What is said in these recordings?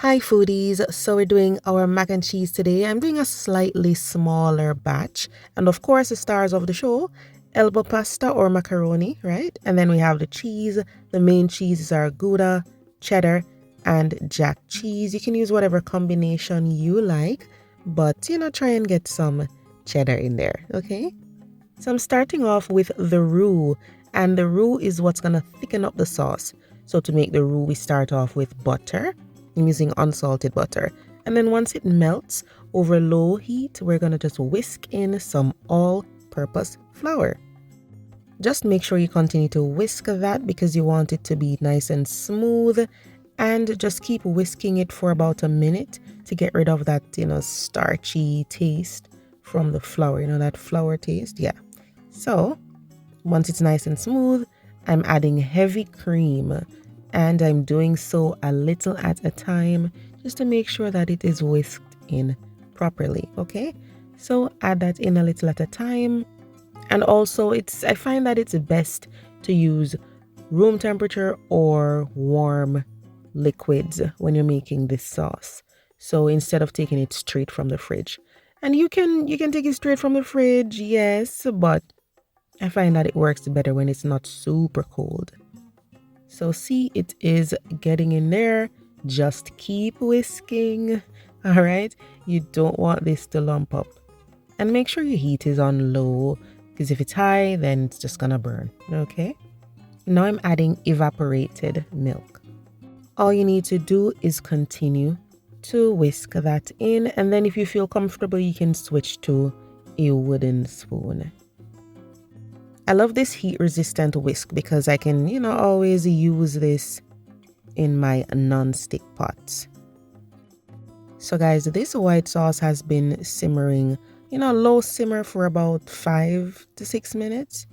Hi foodies, so we're doing our mac and cheese today. I'm doing a slightly smaller batch, and of course the stars of the show, elbow pasta or macaroni, right? And then we have the cheese. The main cheeses are Gouda, cheddar, and jack cheese. You can use whatever combination you like, but try and get some cheddar in there, okay? So I'm starting off with the roux, and the roux is what's gonna thicken up the sauce. So to make the roux, we start off with butter. I'm using unsalted butter. And then once it melts over low heat, we're gonna just whisk in some all-purpose flour. Just make sure you continue to whisk that because you want it to be nice and smooth, and just keep whisking it for about a minute to get rid of that, starchy taste from the flour, that flour taste. Yeah. So once it's nice and smooth, I'm adding heavy cream, and I'm doing so a little at a time just to make sure that it is whisked in properly, okay? So add that in a little at a time. And also I find that it's best to use room temperature or warm liquids when you're making this sauce. So instead of taking it straight from the fridge. And you can take it straight from the fridge, yes, but I find that it works better when it's not super cold. So see, it is getting in there. Just keep whisking. All right. You don't want this to lump up. And make sure your heat is on low, because if it's high, then it's just gonna burn. Okay. Now I'm adding evaporated milk. All you need to do is continue to whisk that in. And then if you feel comfortable, you can switch to a wooden spoon. I love this heat resistant whisk because I can, always use this in my non-stick pots. So guys, this white sauce has been simmering, low simmer for about 5 to 6 minutes.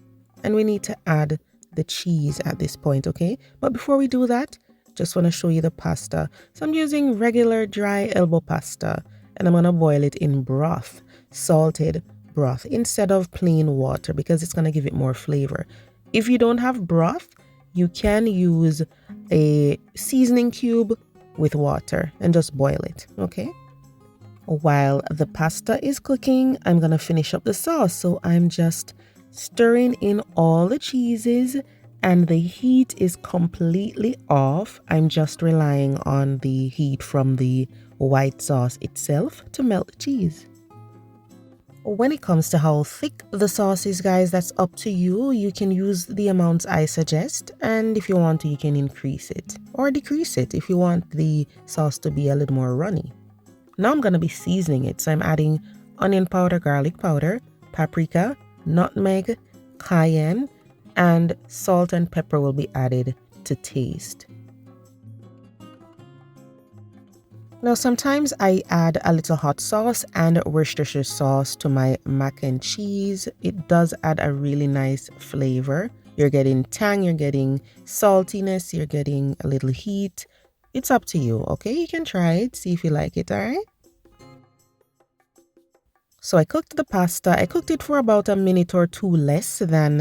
And we need to add the cheese at this point, okay? But before we do that, just want to show you the pasta. So I'm using regular dry elbow pasta, and I'm going to boil it in broth, salted broth, instead of plain water because it's going to give it more flavor. If you don't have broth, you can use a seasoning cube with water and just boil it, okay? While the pasta is cooking, I'm going to finish up the sauce. So I'm just stirring in all the cheeses, and the heat is completely off. I'm just relying on the heat from the white sauce itself to melt the cheese. When it comes to how thick the sauce is, guys, that's up to you. You can use the amounts I suggest, and if you want to, you can increase it or decrease it if you want the sauce to be a little more runny. Now I'm going to be seasoning it. So I'm adding onion powder, garlic powder, paprika, nutmeg, cayenne, and salt and pepper will be added to taste. Now sometimes I add a little hot sauce and Worcestershire sauce to my mac and cheese. It does add a really nice flavor. You're getting tang, you're getting saltiness, you're getting a little heat. It's up to you, okay? You can try it, see if you like it, all right? So I cooked the pasta. I cooked it for about a minute or two less than,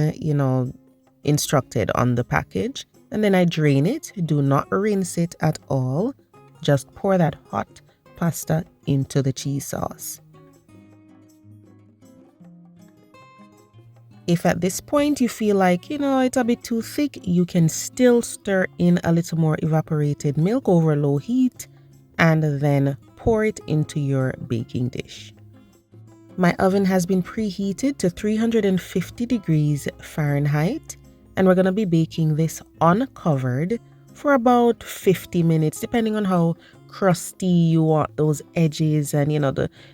instructed on the package. And then I drain it. Do not rinse it at all. Just pour that hot pasta into the cheese sauce. If at this point you feel like, it's a bit too thick, you can still stir in a little more evaporated milk over low heat and then pour it into your baking dish. My oven has been preheated to 350 degrees Fahrenheit, and we're going to be baking this uncovered for about 50 minutes, depending on how crusty you want those edges and,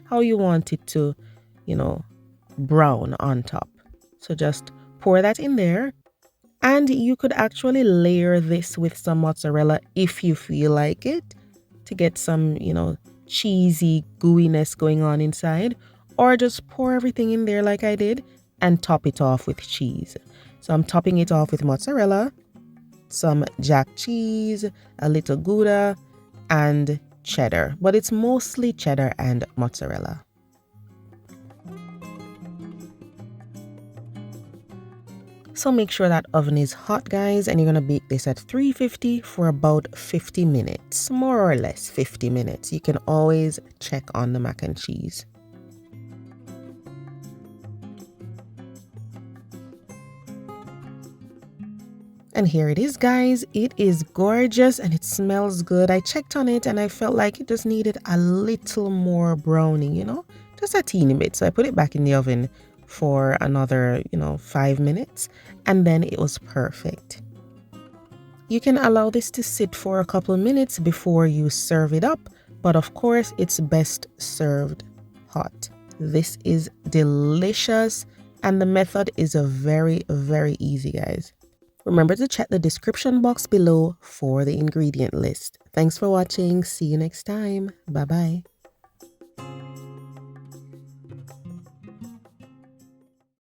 how you want it to, brown on top. So just pour that in there, and you could actually layer this with some mozzarella if you feel like it to get some, cheesy gooiness going on inside, or just pour everything in there like I did and top it off with cheese. So I'm topping it off with mozzarella, some jack cheese, a little Gouda, and cheddar, but it's mostly cheddar and mozzarella. So make sure that oven is hot, guys, and you're going to bake this at 350 for about 50 minutes, more or less 50 minutes. You can always check on the mac and cheese. And here it is, guys. It is gorgeous and it smells good. I checked on it and I felt like it just needed a little more browning, you know, just a teeny bit. So I put it back in the oven for another, 5 minutes, and then it was perfect. You can allow this to sit for a couple of minutes before you serve it up, but of course it's best served hot. This is delicious and the method is very, very easy, guys. Remember to check the description box below for the ingredient list. Thanks for watching. See you next time. Bye bye.